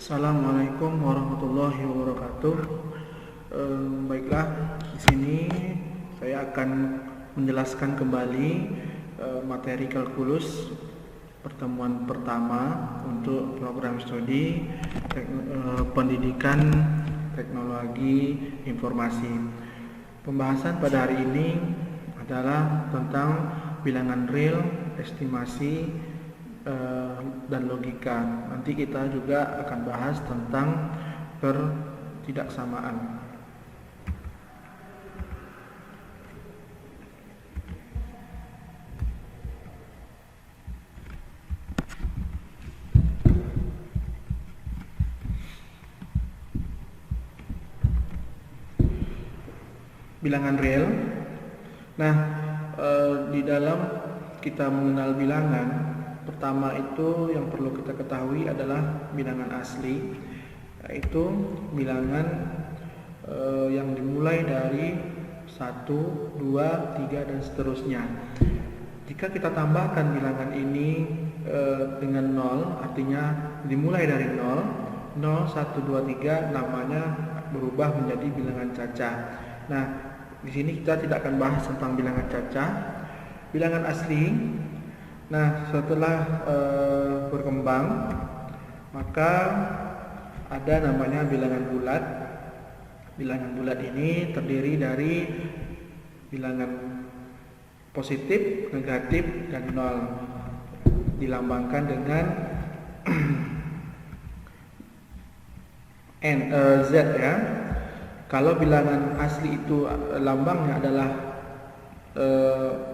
Assalamualaikum warahmatullahi wabarakatuh. Baiklah, di sini saya akan menjelaskan kembali materi kalkulus pertemuan pertama untuk program studi pendidikan teknologi informasi. Pembahasan pada hari ini adalah tentang bilangan real, estimasi, dan logika. Nanti kita juga akan bahas tentang pertidaksamaan. Bilangan real. Nah, di dalam kita mengenal bilangan, pertama itu yang perlu kita ketahui adalah bilangan asli, yaitu bilangan yang dimulai dari 1, 2, 3 dan seterusnya. Jika kita tambahkan bilangan ini dengan 0, artinya dimulai dari 0, 0, 1, 2, 3 namanya berubah menjadi bilangan cacah. Nah, di sini kita tidak akan bahas tentang bilangan cacah. Bilangan asli. Nah, setelah berkembang, maka ada namanya bilangan bulat. Bilangan bulat ini terdiri dari bilangan positif, negatif, dan 0. Dilambangkan dengan Z ya. Kalau bilangan asli itu lambangnya adalah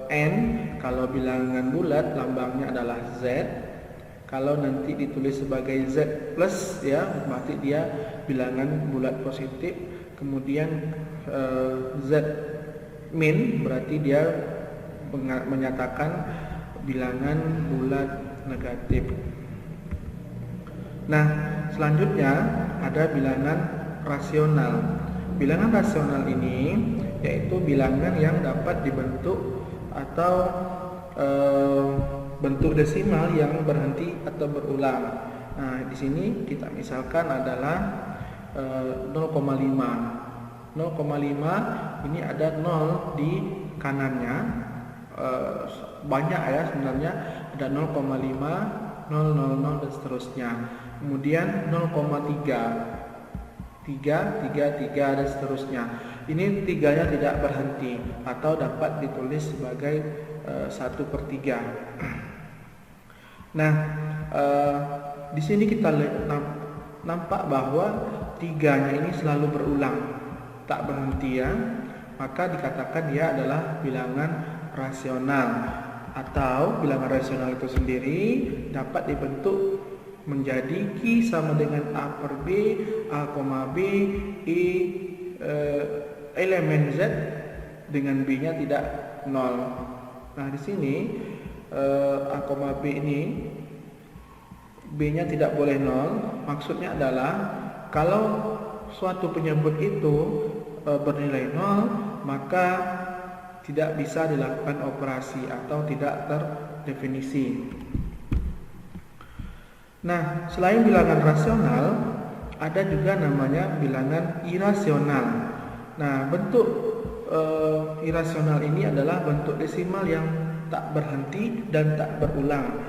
N, kalau bilangan bulat lambangnya adalah Z. Kalau nanti ditulis sebagai Z plus ya, berarti dia bilangan bulat positif. Kemudian Z min berarti dia menyatakan bilangan bulat negatif. Nah, selanjutnya ada bilangan rasional. Bilangan rasional ini yaitu bilangan yang dapat dibentuk atau bentuk desimal yang berhenti atau berulang. Nah, di sini kita misalkan adalah 0,5. 0,5 ini ada 0 di kanannya. Banyak ya sebenarnya, ada 0,5, 0,00 dan seterusnya. Kemudian 0,3, 3 dan seterusnya. Ini tiganya tidak berhenti atau dapat ditulis sebagai 1/3. Nah, di sini kita nampak bahwa tiganya ini selalu berulang, tak berhenti ya. Maka dikatakan dia adalah bilangan rasional, atau bilangan rasional itu sendiri dapat dibentuk menjadi Q sama dengan A per B, A, B, I elemen Z dengan B-nya tidak 0. Nah, di sini A, B ini B-nya tidak boleh 0. Maksudnya adalah kalau suatu penyebut itu bernilai 0, maka tidak bisa dilakukan operasi atau tidak terdefinisi. Nah, selain bilangan rasional, ada juga namanya bilangan irasional. Nah, bentuk irasional ini adalah bentuk desimal yang tak berhenti dan tak berulang.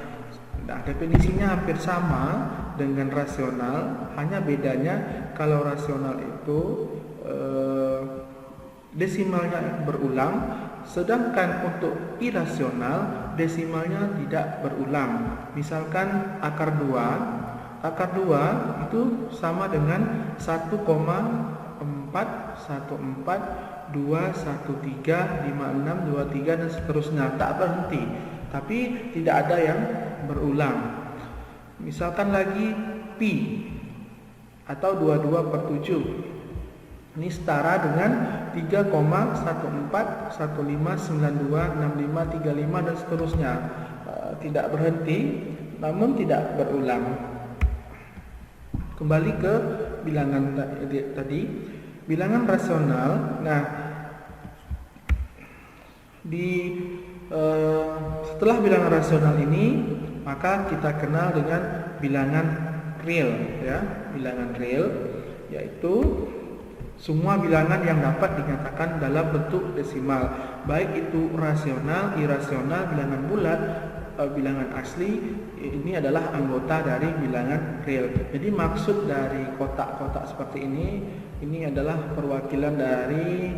Nah, definisinya hampir sama dengan rasional, hanya bedanya kalau rasional itu desimalnya berulang, sedangkan untuk irasional desimalnya tidak berulang. Misalkan akar 2 itu sama dengan 1,4142623 dan seterusnya, tak berhenti, tapi tidak ada yang berulang. Misalkan lagi pi atau 22/7, ini setara dengan 3,1415926535 dan seterusnya. Tidak berhenti, namun tidak berulang. Kembali ke bilangan tadi, bilangan rasional. Nah, setelah bilangan rasional ini, maka kita kenal dengan bilangan real ya, bilangan real yaitu semua bilangan yang dapat dinyatakan dalam bentuk desimal, baik itu rasional, irasional, bilangan bulat, bilangan asli, ini adalah anggota dari bilangan real. Jadi maksud dari kotak-kotak seperti ini adalah perwakilan dari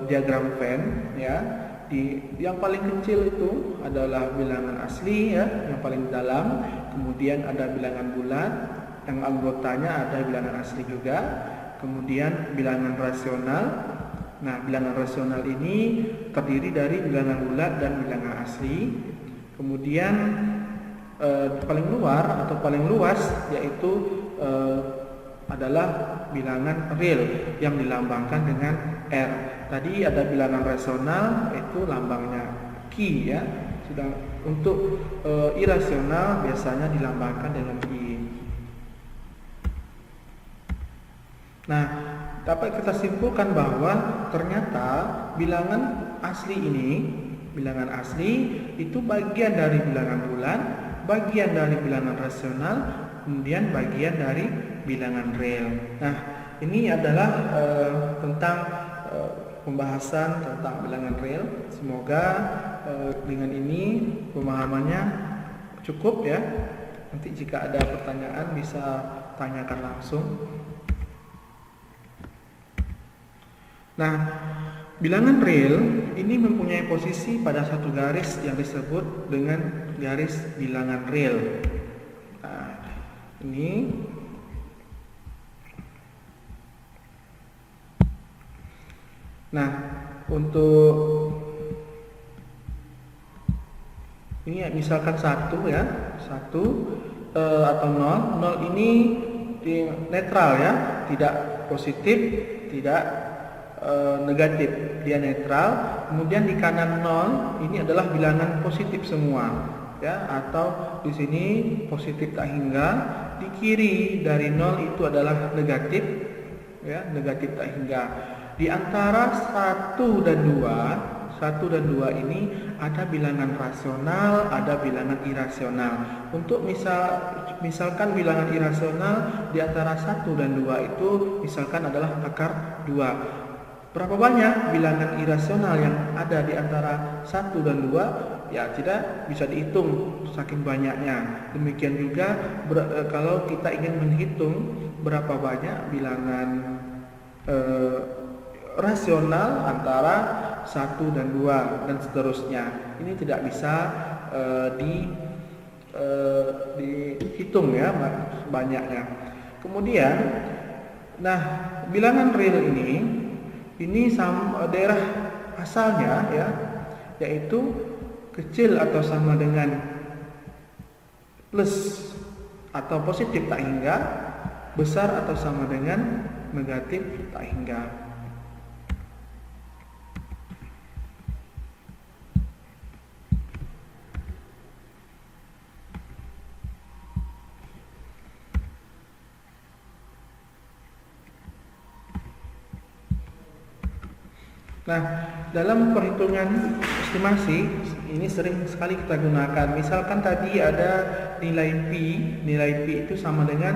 diagram Venn ya. Yang paling kecil itu adalah bilangan asli ya, yang paling dalam. Kemudian ada bilangan bulat, yang anggotanya ada bilangan asli juga. Kemudian bilangan rasional. Nah, bilangan rasional ini terdiri dari bilangan bulat dan bilangan asli. Kemudian paling luar atau paling luas yaitu adalah bilangan real yang dilambangkan dengan R. Tadi ada bilangan rasional itu lambangnya Q ya. Sedang untuk irasional biasanya dilambangkan dengan I. Nah, dapat kita simpulkan bahwa ternyata bilangan asli itu bagian dari bilangan bulat, bagian dari bilangan rasional, kemudian bagian dari bilangan real. Nah, ini adalah tentang pembahasan tentang bilangan real. Semoga dengan ini pemahamannya cukup ya. Nanti jika ada pertanyaan bisa tanyakan langsung. Nah, bilangan real ini mempunyai posisi pada satu garis yang disebut dengan garis bilangan real. Nah, ini untuk ini misalkan 1 ya, 1 atau 0 ini netral ya, tidak positif, tidak negatif, dia netral. Kemudian di kanan 0 ini adalah bilangan positif semua ya, atau di sini positif tak hingga. Di kiri dari 0 itu adalah negatif ya, negatif tak hingga. Di antara 1 dan 2 ini ada bilangan rasional, ada bilangan irasional. Untuk misalkan bilangan irasional di antara 1 dan 2 itu misalkan adalah akar 2. Berapa banyak bilangan irasional yang ada di antara 1 dan 2? Ya tidak bisa dihitung saking banyaknya. Demikian juga kalau kita ingin menghitung berapa banyak bilangan rasional antara 1 dan 2 dan seterusnya. Ini tidak bisa dihitung ya banyaknya. Kemudian bilangan real ini daerah asalnya ya, yaitu kecil atau sama dengan plus atau positif tak hingga, besar atau sama dengan negatif tak hingga. Nah, dalam perhitungan estimasi ini sering sekali kita gunakan. Misalkan tadi ada nilai P itu sama dengan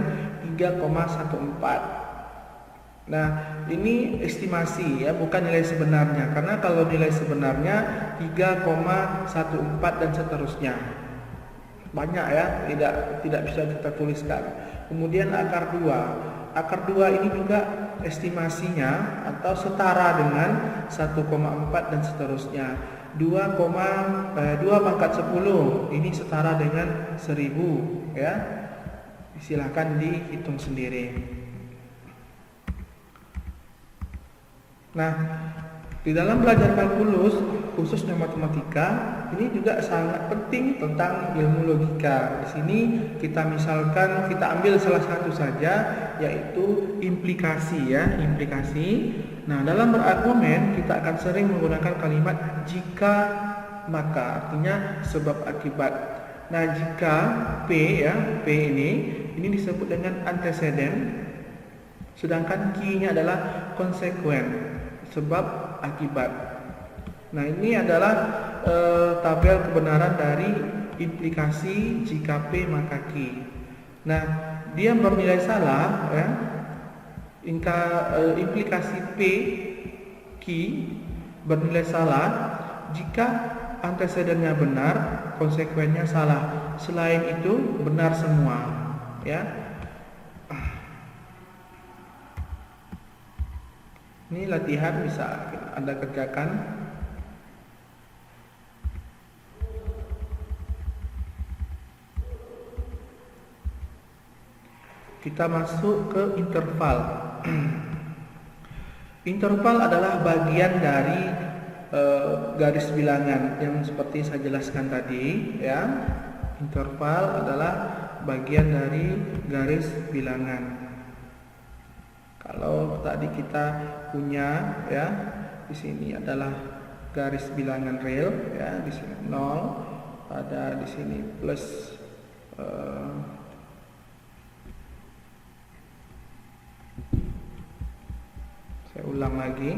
3,14. Nah, ini estimasi ya, bukan nilai sebenarnya. Karena kalau nilai sebenarnya 3,14 dan seterusnya. Banyak ya, tidak bisa kita tuliskan. Kemudian akar 2. Akar 2 ini juga estimasinya atau setara dengan 1,4 dan seterusnya. 2 pangkat 10 ini setara dengan 1000 ya. Silahkan dihitung sendiri. Nah, di dalam belajar kalkulus khususnya matematika ini juga sangat penting tentang ilmu logika. Di sini kita ambil salah satu saja, yaitu implikasi ya, implikasi. Nah, dalam berargumen kita akan sering menggunakan kalimat jika maka, artinya sebab akibat. Nah, jika P ini disebut dengan antecedent, sedangkan Q-nya adalah konsekuen, sebab akibat. Nah, ini adalah tabel kebenaran dari implikasi jika P maka Q. Nah, dia bernilai salah ya. Implikasi P Q bernilai salah jika antecedennya benar, konsekuennya salah. Selain itu benar semua ya. Ini latihan bisa Anda kerjakan. Kita masuk ke interval. Interval adalah bagian dari garis bilangan yang seperti saya jelaskan tadi ya. Interval adalah bagian dari garis bilangan. Kalau tadi kita punya ya, di sini adalah garis bilangan real ya, di sini 0, ada di sini plus saya ulang lagi.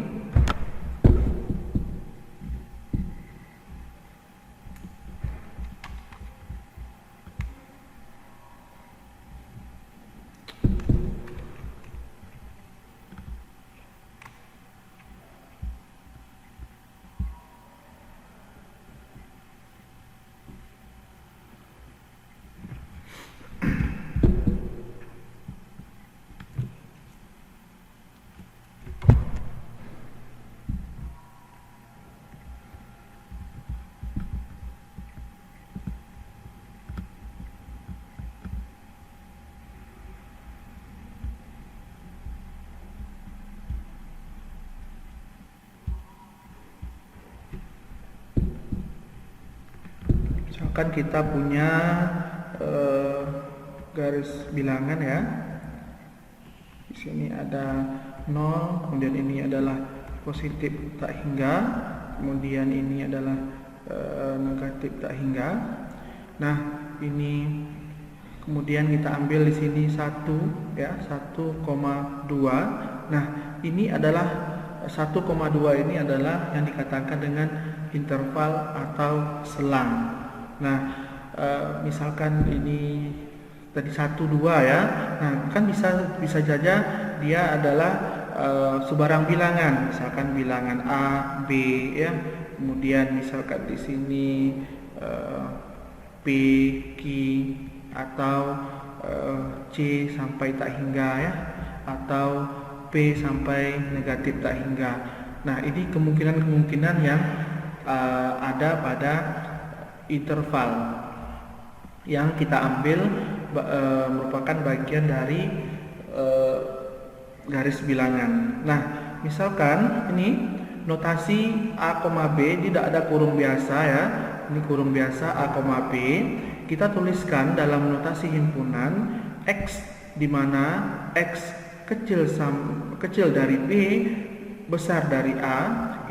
Misalkan kita punya garis bilangan ya. Di sini ada 0, kemudian ini adalah positif tak hingga, kemudian ini adalah negatif tak hingga. Nah, ini kemudian kita ambil di sini 1 ya, 1,2. Nah, ini adalah 1,2 ini adalah yang dikatakan dengan interval atau selang. Nah, misalkan ini tadi 1, 2 ya. Nah, kan bisa saja dia adalah sebarang bilangan, misalkan bilangan A, B ya. Kemudian misalkan di sini P, Q atau C sampai tak hingga ya, atau P sampai negatif tak hingga. Nah, ini kemungkinan-kemungkinan yang ada pada interval yang kita ambil merupakan bagian dari garis bilangan. Nah, misalkan ini notasi A, B tidak ada kurung biasa ya. Ini kurung biasa A, B. Kita tuliskan dalam notasi himpunan X, di mana X kecil dari B, besar dari A.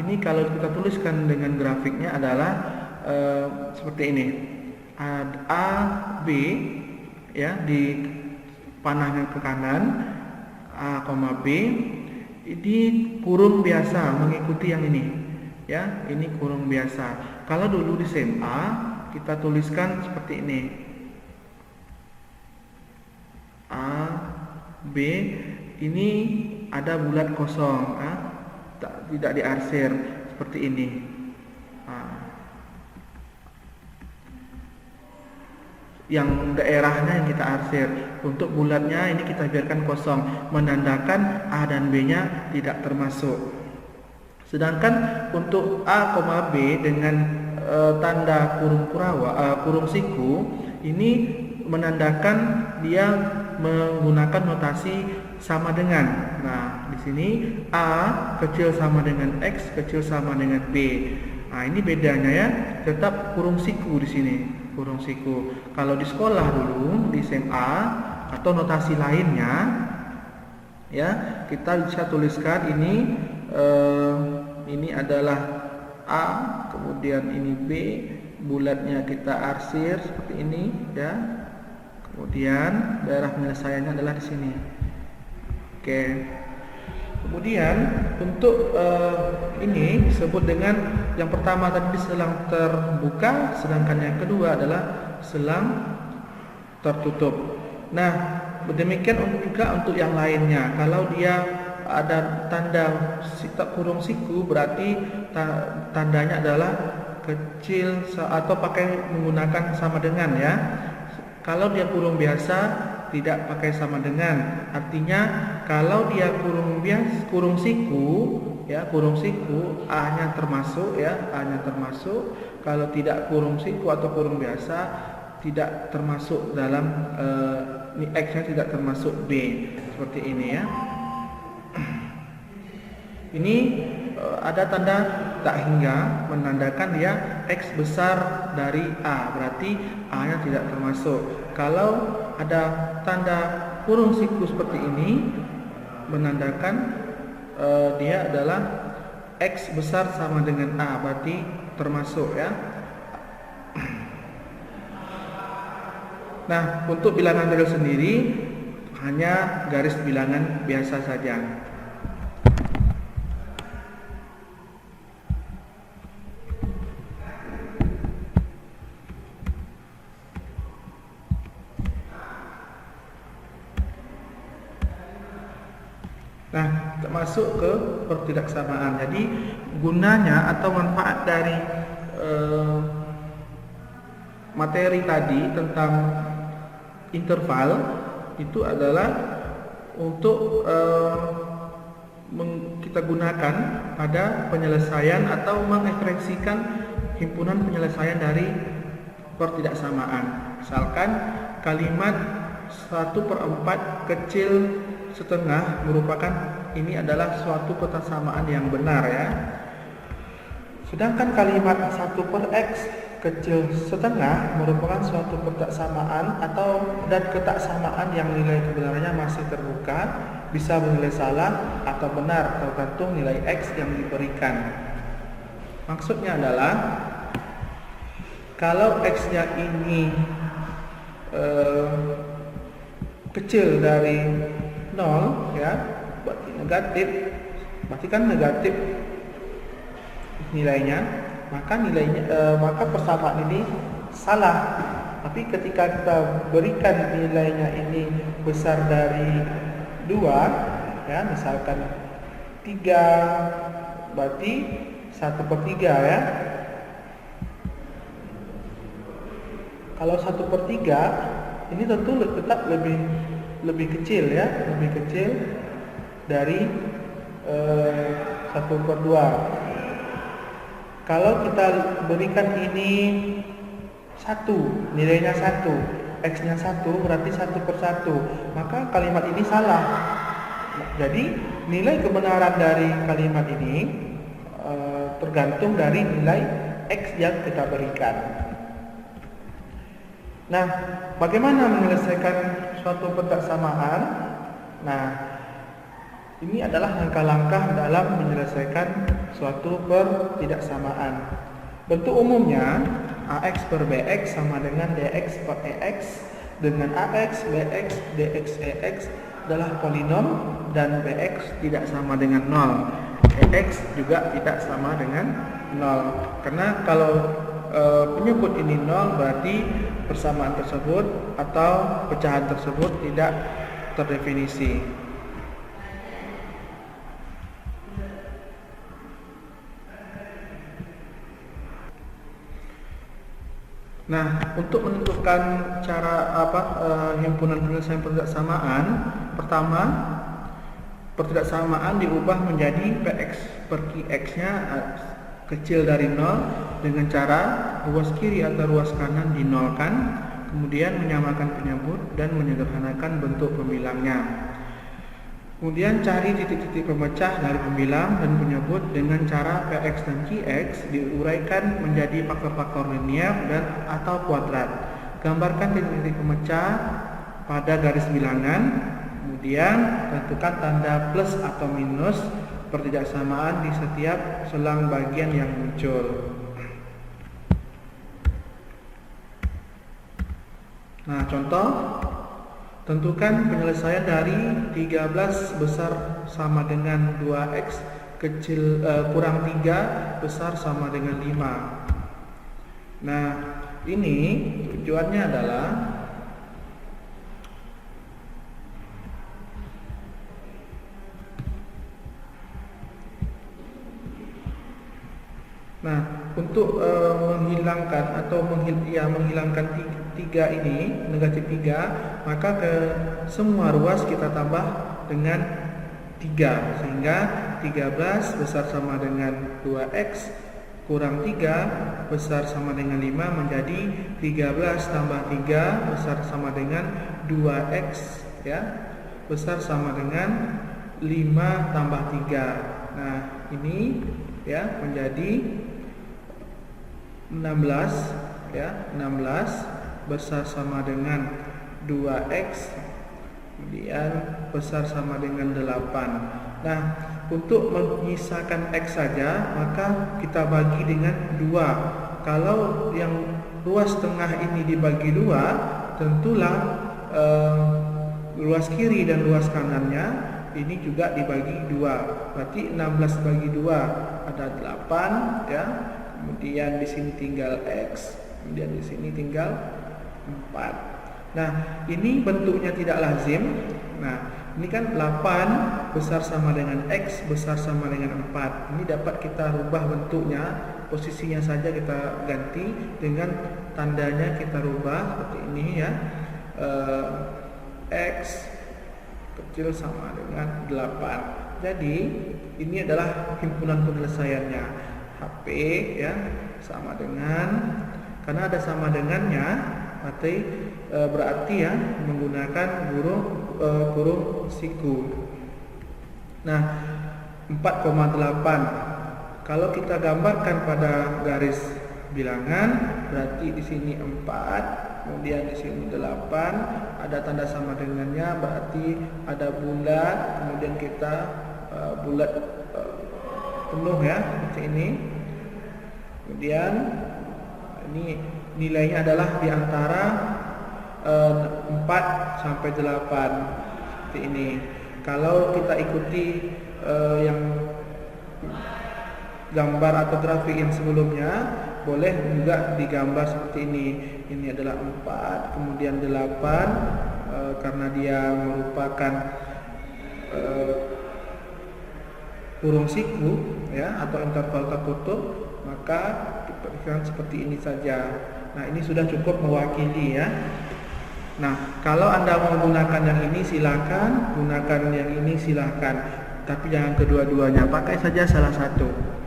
Ini kalau kita tuliskan dengan grafiknya adalah seperti ini. A, B ya, di panahnya ke kanan, A, B. Ini kurung biasa mengikuti yang ini ya, ini kurung biasa. Kalau dulu di SMA kita tuliskan seperti ini, A, B, ini ada bulat kosong tidak diarsir seperti ini. Yang daerahnya yang kita arsir, untuk bulatnya ini kita biarkan kosong, menandakan A dan B-nya tidak termasuk. Sedangkan untuk A, B dengan tanda kurung siku, ini menandakan dia menggunakan notasi sama dengan. Nah, di sini A kecil sama dengan X, kecil sama dengan B. Nah, ini bedanya ya, tetap kurung siku di sini. Kurung siku. Kalau di sekolah dulu di SMA atau notasi lainnya ya, kita bisa tuliskan ini adalah A, kemudian ini B, bulatnya kita arsir seperti ini ya. Kemudian daerah penyelesaiannya adalah di sini. Oke. Kemudian untuk ini disebut dengan yang pertama tadi selang terbuka, sedangkan yang kedua adalah selang tertutup. Nah, demikian juga untuk yang lainnya. Kalau dia ada tanda kurung siku, berarti tandanya adalah kecil atau pakai menggunakan sama dengan ya. Kalau dia kurung biasa tidak pakai sama dengan. Artinya kalau dia kurung siku ya, kurung siku A-nya termasuk ya, A-nya termasuk. Kalau tidak kurung siku atau kurung biasa tidak termasuk dalam X-nya tidak termasuk B. Seperti ini ya. Ini ada tanda tak hingga menandakan dia X besar dari A, berarti A-nya tidak termasuk. Kalau ada tanda kurung siku seperti ini menandakan dia adalah X besar sama dengan A, berarti termasuk ya. Nah, untuk bilangan real sendiri hanya garis bilangan biasa saja. Nah, masuk ke pertidaksamaan. Jadi gunanya atau manfaat dari materi tadi tentang interval itu adalah untuk kita gunakan pada penyelesaian atau mengekspresikan himpunan penyelesaian dari pertidaksamaan. Misalkan kalimat 1/4 kecil setengah merupakan ini adalah suatu persamaan yang benar ya. Sedangkan kalimat 1/x kecil setengah merupakan suatu persamaan atau dan ketaksamaan yang nilai kebenarannya masih terbuka, bisa bernilai salah atau benar tergantung nilai x yang diberikan. Maksudnya adalah kalau x-nya ini kecil dari 0 ya, berarti negatif, berarti kan negatif nilainya, maka maka persamaan ini salah. Tapi ketika kita berikan nilainya ini besar dari 2 ya, misalkan 3, berarti 1/3 ya. Kalau 1/3 ini tentu tetap lebih kecil ya, lebih kecil dari 1/2. Kalau kita berikan ini 1, nilainya 1, x-nya 1 berarti 1/1, maka kalimat ini salah. Jadi nilai kebenaran dari kalimat ini tergantung dari nilai x yang kita berikan. Nah, bagaimana menyelesaikan suatu pertidaksamaan? Nah, ini adalah langkah-langkah dalam menyelesaikan suatu pertidaksamaan. Bentuk umumnya AX per BX sama dengan DX per EX, dengan AX, BX, DX, EX adalah polinom dan BX tidak sama dengan 0. EX juga tidak sama dengan 0. Karena kalau penyebut ini 0 berarti persamaan tersebut atau pecahan tersebut tidak terdefinisi. Nah, untuk menentukan cara himpunan penyelesaian pertidaksamaan, pertama pertidaksamaan diubah menjadi PX per QX-nya kecil dari 0 dengan cara ruas kiri atau ruas kanan dinolkan, kemudian menyamakan penyebut dan menyederhanakan bentuk pembilangnya. Kemudian cari titik-titik pemecah dari pembilang dan penyebut dengan cara PX dan QX diuraikan menjadi faktor-faktor linear dan atau kuadrat. Gambarkan titik-titik pemecah pada garis bilangan, kemudian tentukan tanda plus atau minus pertidaksamaan di setiap selang bagian yang muncul. Nah, contoh, tentukan penyelesaian dari 13 besar sama dengan 2x kecil kurang 3 besar sama dengan 5. Nah, ini tujuannya adalah Nah, untuk menghilangkan atau menghilangkan 3 ini, negatif 3, maka ke semua ruas kita tambah dengan 3, sehingga 13 besar sama dengan 2x kurang 3 besar sama dengan 5 menjadi 13 tambah 3 besar sama dengan 2x, ya, besar sama dengan 5 tambah 3. Nah, ini ya menjadi 16, ya, 16 besar sama dengan 2x kemudian besar sama dengan 8. Nah, untuk menyisakan x saja maka kita bagi dengan 2. Kalau yang ruas tengah ini dibagi 2, tentulah ruas kiri dan ruas kanannya ini juga dibagi 2. Berarti 16 bagi 2 ada 8, ya. Kemudian di sini tinggal x, kemudian di sini tinggal 4. Nah, ini bentuknya tidak lazim. Nah, ini kan 8 besar sama dengan x besar sama dengan 4. Ini dapat kita rubah bentuknya, posisinya saja kita ganti dengan tandanya kita rubah seperti ini, ya. X kecil sama dengan 8. Jadi, ini adalah himpunan penyelesaiannya. HP, ya, sama dengan, karena ada sama dengannya, berarti ya menggunakan kurung siku. Nah, 4,8 kalau kita gambarkan pada garis bilangan, berarti di sini 4, kemudian di sini 8, ada tanda sama dengannya, berarti ada bulat, kemudian kita bulat penuh, ya, seperti ini. Kemudian ini nilainya adalah di antara 4 sampai 8 seperti ini. Kalau kita ikuti yang gambar atau grafik yang sebelumnya, boleh juga digambar seperti ini. Ini adalah 4, kemudian 8, karena dia merupakan kurung siku, ya, atau interval tertutup, maka diberikan seperti ini saja. Nah, ini sudah cukup mewakili, ya. Nah, kalau Anda mau menggunakan yang ini silakan, gunakan yang ini silakan, tapi jangan kedua-duanya, pakai saja salah satu.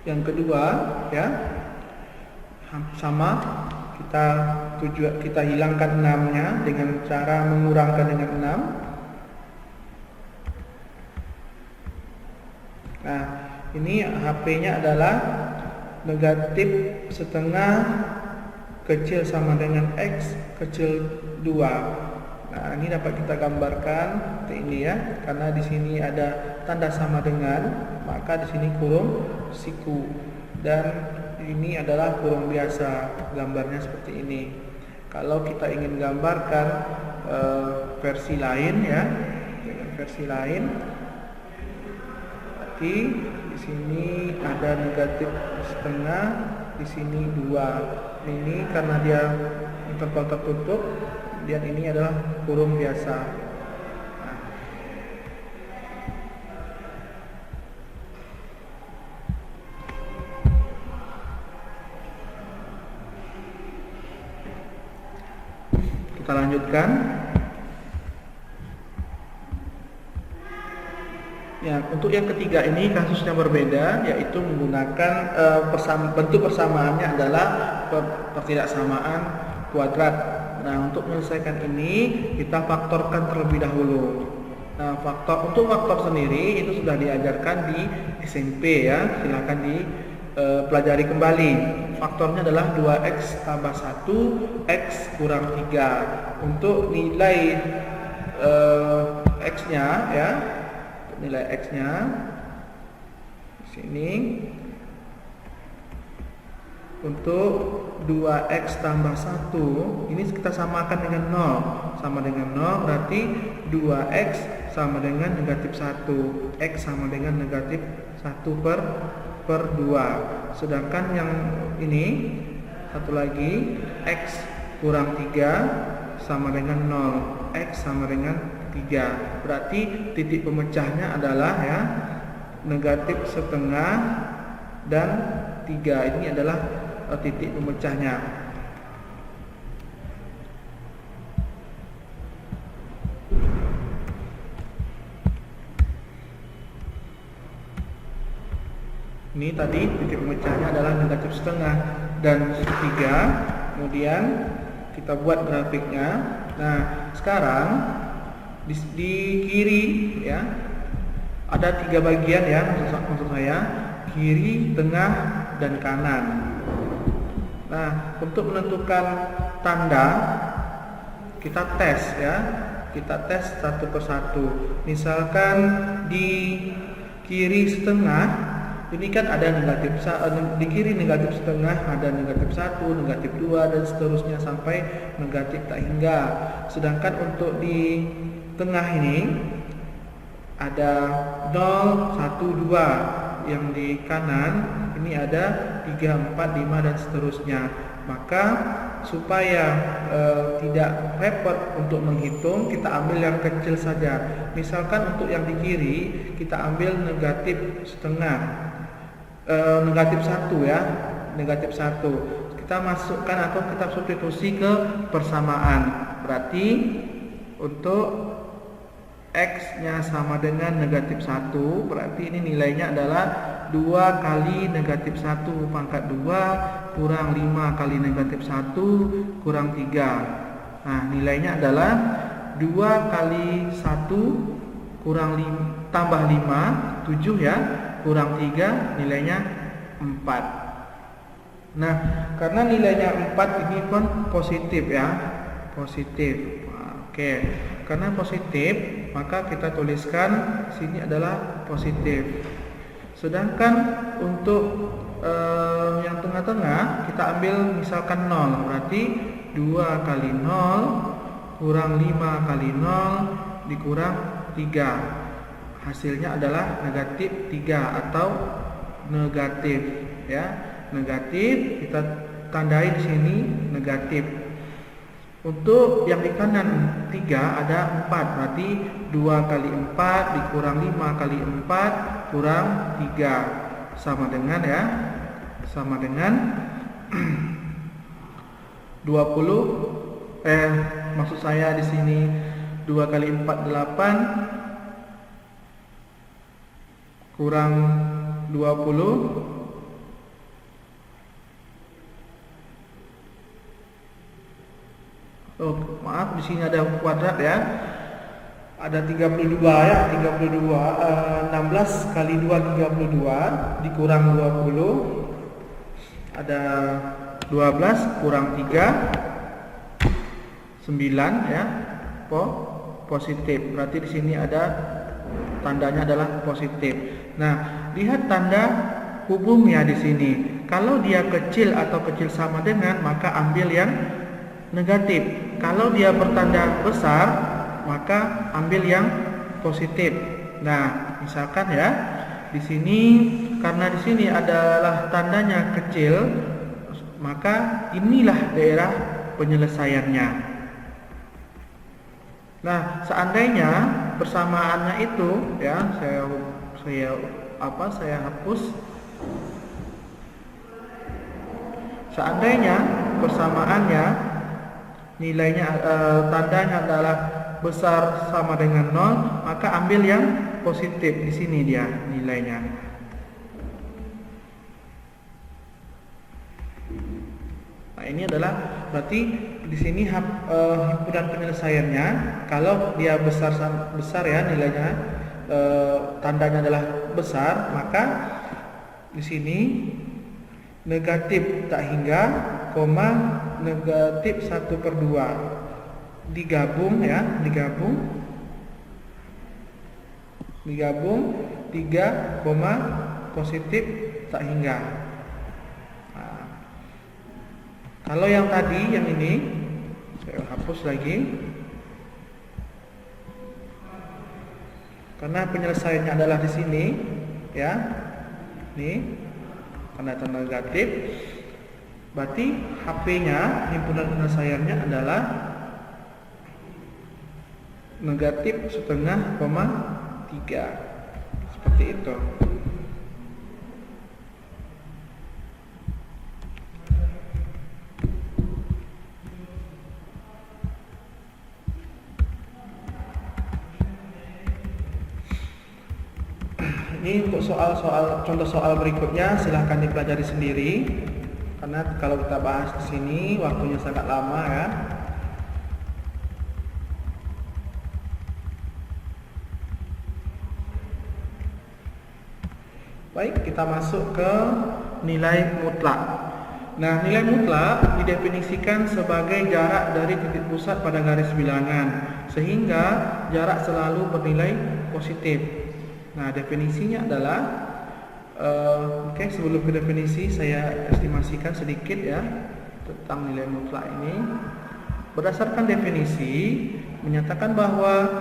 Yang kedua, ya, sama, kita hilangkan 6-nya dengan cara mengurangkan dengan 6. Nah, ini HP-nya adalah negatif setengah kecil sama dengan x kecil 2. Nah, ini dapat kita gambarkan seperti ini, ya. Karena di sini ada tanda sama dengan, maka di sini kurung siku, dan ini adalah kurung biasa. Gambarnya seperti ini. Kalau kita ingin gambarkan versi lain, ya, dengan versi lain, berarti di sini ada negatif setengah, di sini 2. Ini karena dia interval tertutup, dan ini adalah kurung biasa. Nah, kita lanjutkan. Ya, untuk yang ketiga ini kasusnya berbeda, yaitu menggunakan bentuk persamaannya adalah pertidaksamaan kuadrat. Nah, untuk menyelesaikan ini kita faktorkan terlebih dahulu. Nah, untuk faktor sendiri itu sudah diajarkan di SMP, ya. Silakan dipelajari kembali. Faktornya adalah 2x tambah 1 x kurang 3. Untuk nilai x-nya, ya. Nilai x-nya di sini untuk 2x tambah 1 ini kita samakan dengan 0. Sama dengan 0 berarti 2x sama dengan negatif 1, X sama dengan negatif 1 per 2. Sedangkan yang ini satu lagi, X kurang 3 sama dengan 0, X sama dengan 3. Berarti titik pemecahnya adalah ya negatif setengah dan 3. Ini adalah titik pemecahnya. Ini tadi titik pemecahnya adalah negatif setengah dan 3. Kemudian kita buat grafiknya. Nah, sekarang di kiri ya ada 3 bagian ya, maksud saya kiri, tengah, dan kanan. Nah, untuk menentukan tanda kita tes ya, kita tes satu persatu. Misalkan di kiri setengah ini kan ada negatif, di kiri negatif setengah, ada negatif 1, negatif 2, dan seterusnya sampai negatif tak hingga. Sedangkan untuk di tengah ini ada 0, 1, 2. Yang di kanan ini ada 3, 4, 5, dan seterusnya. Maka supaya tidak repot untuk menghitung, kita ambil yang kecil saja. Misalkan untuk yang di kiri kita ambil negatif setengah, negatif 1 ya, negatif 1 kita masukkan atau kita substitusi ke persamaan. Berarti untuk X nya sama dengan negatif 1, berarti ini nilainya adalah 2 kali negatif 1 pangkat 2 kurang 5 kali negatif 1 kurang 3. Nah, nilainya adalah 2 kali 1 kurang 5, tambah 5, 7 ya, kurang 3, nilainya 4. Nah, karena nilainya 4 ini pun positif ya, positif. Oke, karena positif maka kita tuliskan sini adalah positif. Sedangkan untuk yang tengah-tengah kita ambil misalkan 0, berarti 2 kali 0 kurang 5 kali 0 dikurang 3. Hasilnya adalah negatif 3 atau negatif ya. Negatif kita tandai di sini negatif. Untuk yang di kanan 3 ada 4, berarti 2 kali 4 dikurang 5 kali 4 kurang 3 sama dengan ya, sama dengan 20. Maksud saya di sini 2 kali 4 8 kurang 20. Oh, maaf, di sini ada kuadrat ya. Ada 32 ya, 32. 16 kali 2 32 dikurang 20. Ada 12 kurang 3 9 ya. Positif. Berarti di sini ada tandanya adalah positif. Nah, lihat tanda hubungnya di sini. Kalau dia kecil atau kecil sama dengan, maka ambil yang negatif. Kalau dia bertanda besar, maka ambil yang positif. Nah, misalkan ya, di sini karena di sini adalah tandanya kecil, maka inilah daerah penyelesaiannya. Nah, seandainya persamaannya itu ya, saya hapus. Seandainya persamaannya nilainya tandanya adalah besar sama dengan 0, maka ambil yang positif. Di sini dia nilainya. Nah, ini adalah berarti di sini himpunan penyelesaiannya. Kalau dia besar ya nilainya, tandanya adalah besar, maka di sini negatif tak hingga, negatif 1/2 digabung ya, digabung 3, positif tak hingga. Nah, kalau yang tadi yang ini saya hapus lagi. Karena penyelesaiannya adalah di sini, ya. Ini tanda-tanda negatif. Berarti HP-nya, himpunan penyelesaiannya adalah negatif setengah koma 3. Seperti itu. Ini untuk contoh soal berikutnya silahkan dipelajari sendiri, karena kalau kita bahas di sini waktunya sangat lama ya. Baik, kita masuk ke nilai mutlak. Nah, nilai mutlak didefinisikan sebagai jarak dari titik pusat pada garis bilangan, sehingga jarak selalu bernilai positif. Nah, definisinya adalah sebelum ke definisi saya estimasikan sedikit ya tentang nilai mutlak ini. Berdasarkan definisi menyatakan bahwa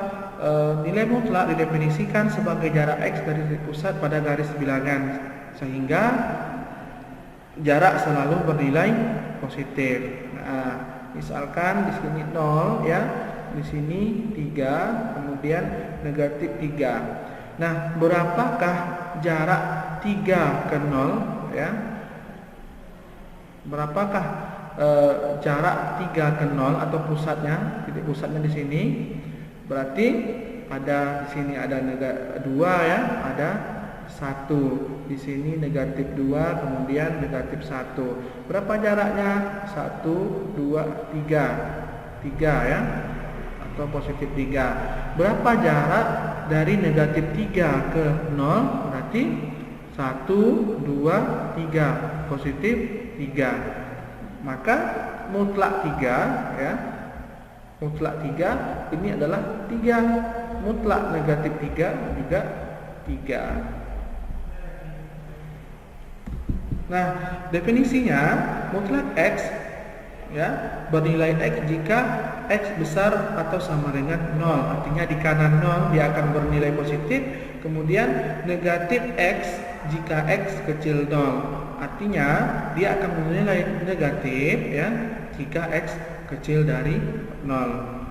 nilai mutlak didefinisikan sebagai jarak X dari titik pusat pada garis bilangan, sehingga jarak selalu bernilai positif. Nah, misalkan di sini 0 ya, di sini 3, kemudian negatif 3. Nah, berapakah jarak 3 ke 0 ya? Berapakah jarak 3 ke 0 atau pusatnya, titik pusatnya di sini? Berarti pada di sini ada 2 ya, ada 1. Di sini negatif 2, kemudian negatif 1. Berapa jaraknya? 1, 2, 3. 3 ya. Atau positif 3. Berapa jarak dari negatif 3 ke 0? Berarti 1, 2, 3. Positif 3. Maka mutlak 3 ya. Mutlak 3 ini adalah 3. Mutlak negatif 3 juga 3. Nah, definisinya mutlak X ya bernilai X jika X besar atau sama dengan 0. Artinya di kanan 0 dia akan bernilai positif. Kemudian negatif X jika X kecil 0. Artinya dia akan bernilai negatif ya jika X kecil dari 0.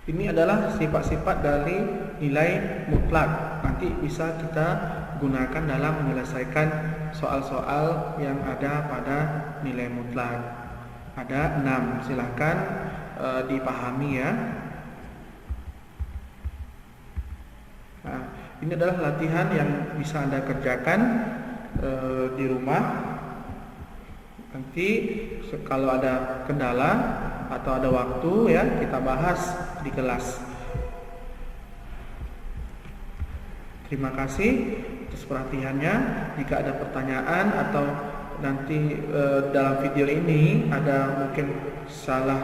Ini adalah sifat-sifat dari nilai mutlak. Nanti bisa kita gunakan dalam menyelesaikan soal-soal yang ada pada nilai mutlak. Ada 6, silahkan dipahami ya. Nah, ini adalah latihan yang bisa Anda kerjakan di rumah. Nanti kalau ada kendala atau ada waktu ya kita bahas di kelas. Terima kasih atas perhatiannya. Jika ada pertanyaan atau nanti dalam video ini ada mungkin salah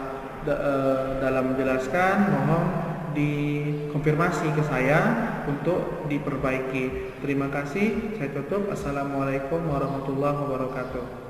dalam menjelaskan, mohon dikonfirmasi ke saya untuk diperbaiki. Terima kasih. Saya tutup. Assalamualaikum warahmatullahi wabarakatuh.